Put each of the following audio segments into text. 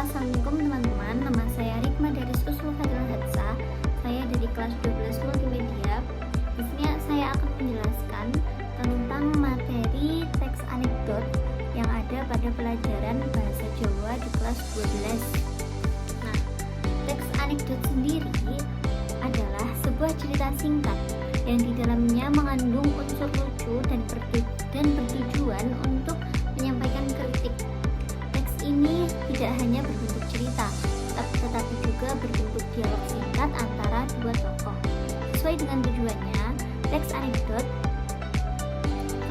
Assalamualaikum teman-teman. Nama saya Rikma dari Usul Fadil Hatsa. Saya dari kelas 12 Multimedia. Di sini saya akan menjelaskan tentang materi teks anekdot yang ada pada pelajaran bahasa Jawa di kelas 12. Nah, teks anekdot sendiri adalah sebuah cerita singkat yang di dalamnya mengandung unsur lucu dan bertujuan untuk menyampaikan kritik. Teks ini tidak hanya berbentuk cerita, tetapi juga berbentuk dialog singkat antara dua tokoh. Sesuai dengan tujuannya, teks anekdot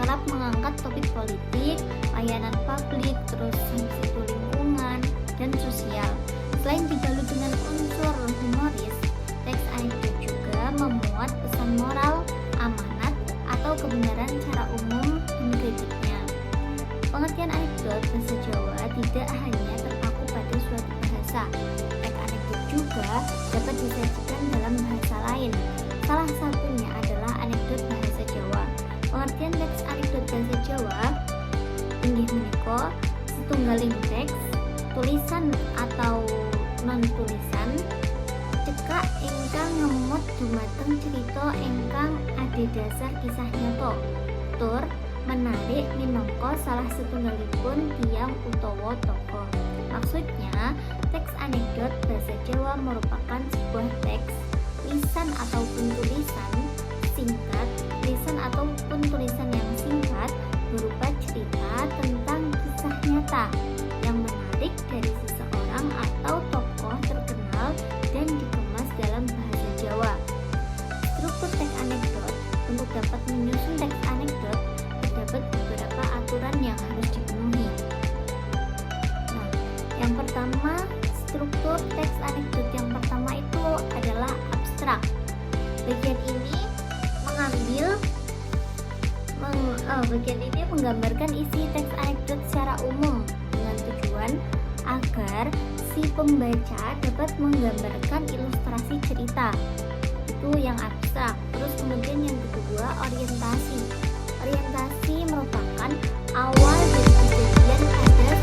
kerap mengangkat topik politik, layanan publik, terus sensitif lingkungan, dan sosial. Selain dibalut dengan unsur humoris, teks anekdot juga memuat pesan moral, amanat, atau kebenaran secara umum dan kritiknya. Pengertian anekdot bahasa Jawa tidak hanya terpaku pada suatu bahasa. Teks anekdot juga dapat disajikan dalam bahasa lain. Salah satunya adalah anekdot bahasa Jawa. Pengertian teks anekdot bahasa Jawa inggih menika setunggaling teks, tulisan atau non-tulisan cekak ingkang ngemot dumateng cerita ingkang adhedhasar kisah nyata, tur menarik minangka salah setunggalipun tiyang utawa tokoh. Maksudnya, teks anekdot bahasa Jawa merupakan sebuah teks, lisan ataupun tulisan singkat, lisan ataupun tulisan yang singkat berupa cerita tentang kisah nyata yang menarik dari seseorang atau tokoh terkenal dan dikemas dalam bahasa Jawa. Struktur teks anekdot. Untuk dapat menyusun teks anekdot terdapat beberapa aturan yang harus dipenuhi. Nah, yang pertama, struktur teks anekdot yang pertama itu adalah abstrak. Bagian ini menggambarkan isi teks anekdot secara umum dengan tujuan agar si pembaca dapat menggambarkan ilustrasi cerita. Itu yang abstrak. Terus kemudian yang kedua, orientasi. Orientasi merupakan awal dari kejadian pada